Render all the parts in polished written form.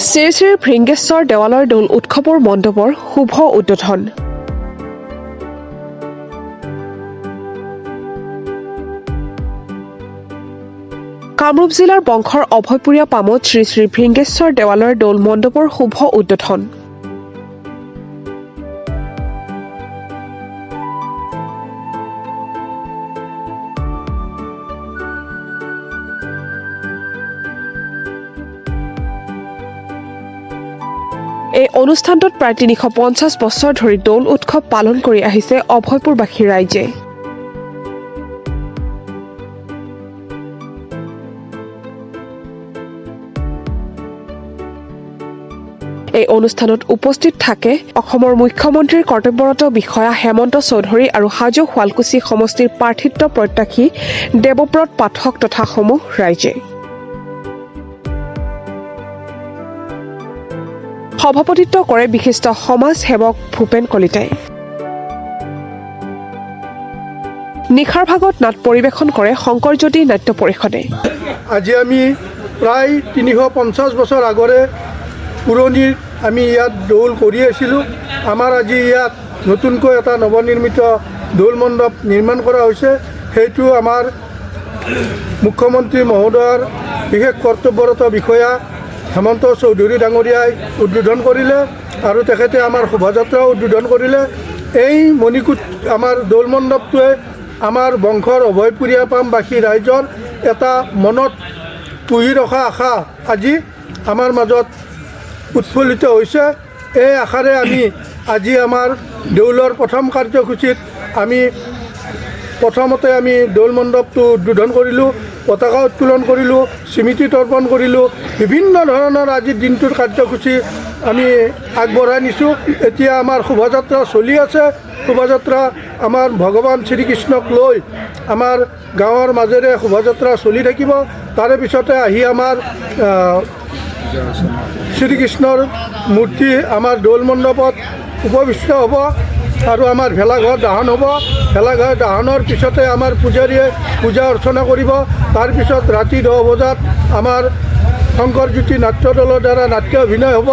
শ্ৰী শ্ৰী ভৃংগেশ্বৰ দেৱালয় দৌল উৎসৱৰ মণ্ডপৰ শুভ উদ্বোধন। কামৰূপ জিলাৰ বংশৰ অভয়পুৰীয়া পামত শ্ৰী শ্ৰী ভৃংগেশ্বৰ দেৱালয়ৰ দৌল মণ্ডপৰ শুভ উদ্বোধন। এই অনুষ্ঠানটোত প্ৰায় ৩৫০ বছৰ ধৰি দৌল উৎসৱ পালন কৰি আহিছে অভয়পুৰবাসী ৰাইজে। এই অনুষ্ঠানত উপস্থিত থাকে অসমৰ মুখ্যমন্ত্ৰীৰ কৰ্তব্যৰত বিষয়া হেমন্ত চৌধুৰী আৰু হাজো শুৱালকুছি সমষ্টিৰ প্ৰাৰ্থিত্ব প্ৰত্যাশী দেৱব্ৰত পাঠক তথা সমূহ ৰাইজে। সভাপতিত্ব কৰে বিশিষ্ট সমাজ সেৱক ভূপেন কলিতাই। নিশাৰ ভাগত নাট পৰিৱেশন কৰে শংকৰজ্যোতি নাট্য পৰিষদে। আজি আমি প্ৰায় ৩৫০ বছৰ আগৰে পুৰণি আমি ইয়াত দৌল কৰি আছিলোঁ। আমাৰ আজি ইয়াত নতুনকৈ এটা নৱনিৰ্মিত দৌল মণ্ডপ নিৰ্মাণ কৰা হৈছে। সেইটো আমাৰ মুখ্যমন্ত্ৰী মহোদয়ৰ বিশেষ কৰ্তব্যৰত বিষয়া হেমন্ত চৌধুৰী ডাঙৰীয়াই উদ্বোধন কৰিলে আৰু তেখেতে আমাৰ শোভাযাত্ৰাও উদ্বোধন কৰিলে। এই মণিকূট আমাৰ দৌল মণ্ডপটোৱে আমাৰ বংশৰ অভয়পুৰীয়া পামবাসী ৰাইজৰ এটা মনত পুহি ৰখা আশা আজি আমাৰ মাজত উৎফুল্লিত হৈছে। এই আশাৰে আমি আজি আমাৰ দৌলৰ প্ৰথম কাৰ্যসূচীত আমি প্ৰথমতে আমি দৌল মণ্ডপটো উদ্বোধন কৰিলোঁ, পতাকা উত্তোলন কৰিলোঁ, স্মৃতি তৰ্পণ কৰিলোঁ। বিভিন্ন ধৰণৰ আজিৰ দিনটোৰ কাৰ্যসূচী আমি আগবঢ়াই নিছোঁ। এতিয়া আমাৰ শোভাযাত্ৰা চলি আছে। শোভাযাত্ৰা আমাৰ ভগৱান শ্ৰীকৃষ্ণক লৈ আমাৰ গাঁৱৰ মাজেৰে শোভাযাত্ৰা চলি থাকিব। তাৰে পিছতে আহি আমাৰ শ্ৰীকৃষ্ণৰ মূৰ্তি আমাৰ দৌল মণ্ডপত উপবিষ্ট হ'ব আৰু আমাৰ ভেলাঘৰ দাহন হ'ব। ভেলাঘৰ দাহনৰ পিছতে আমাৰ পূজাৰীয়ে পূজা অৰ্চনা কৰিব। তাৰপিছত ৰাতি 10 বজাত আমাৰ শংকৰজ্যোতি নাট্য দলৰ দ্বাৰা নাট্য অভিনয় হ'ব।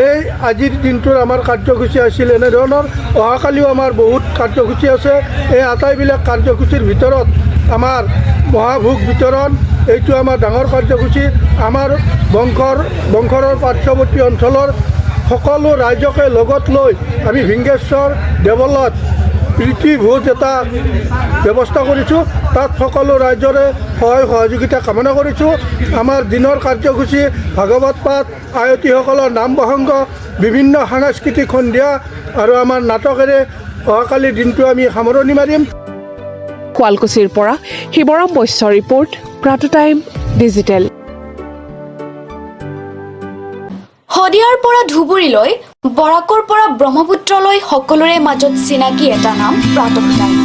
এই আজিৰ দিনটোৰ আমাৰ কাৰ্যসূচী আছিল এনেধৰণৰ। অহাকালিও আমাৰ বহুত কাৰ্যসূচী আছে। এই আটাইবিলাক কাৰ্যসূচীৰ ভিতৰত আমাৰ মহাভোগ বিতৰণ এইটো আমাৰ ডাঙৰ কাৰ্যসূচী। আমাৰ বংশৰৰ পাৰ্শ্বৱৰ্তী অঞ্চলৰ সকলো ৰাইজকে লগত লৈ আমি ভৃংগেশ্বৰ দেৱালয়ত প্ৰীতি ভোজ এটা ব্যৱস্থা কৰিছোঁ। তাত সকলো ৰাইজৰে সহায় সহযোগিতা কামনা কৰিছোঁ। আমাৰ দিনৰ কাৰ্যসূচী ভাগৱত পাঠ, আয়তীসকলৰ নাম প্ৰসংগ, বিভিন্ন সাংস্কৃতিক সন্ধিয়া আৰু আমাৰ নাটকেৰে অহাকালিৰ দিনটো আমি সামৰণি মাৰিম। শুৱালকুছিৰ পৰা শিৱৰাম বৈশ্যৰ ৰিপৰ্ট, প্ৰাতঃ টাইম ডিজিটেল। শদিয়াৰ পৰা ধুবুৰীলৈ, বৰাকৰ পৰা ব্ৰহ্মপুত্ৰলৈ সকলোৰে মাজত চিনাকি এটা নাম প্ৰাতঃ টাইম।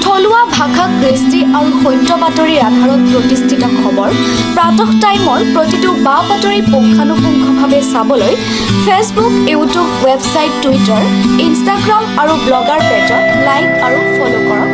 থলুৱা ভাষা, কৃষ্টি আৰু সত্য বাতৰিৰ আধাৰত প্ৰতিষ্ঠিত খবৰ প্ৰাতঃ টাইমৰ প্ৰতিটো বা বাতৰি পুংখানুপুংখভাৱে চাবলৈ Facebook, YouTube, website, Twitter, Instagram আৰু ব্লগাৰ পেজত লাইক আৰু ফ'ল' কৰক।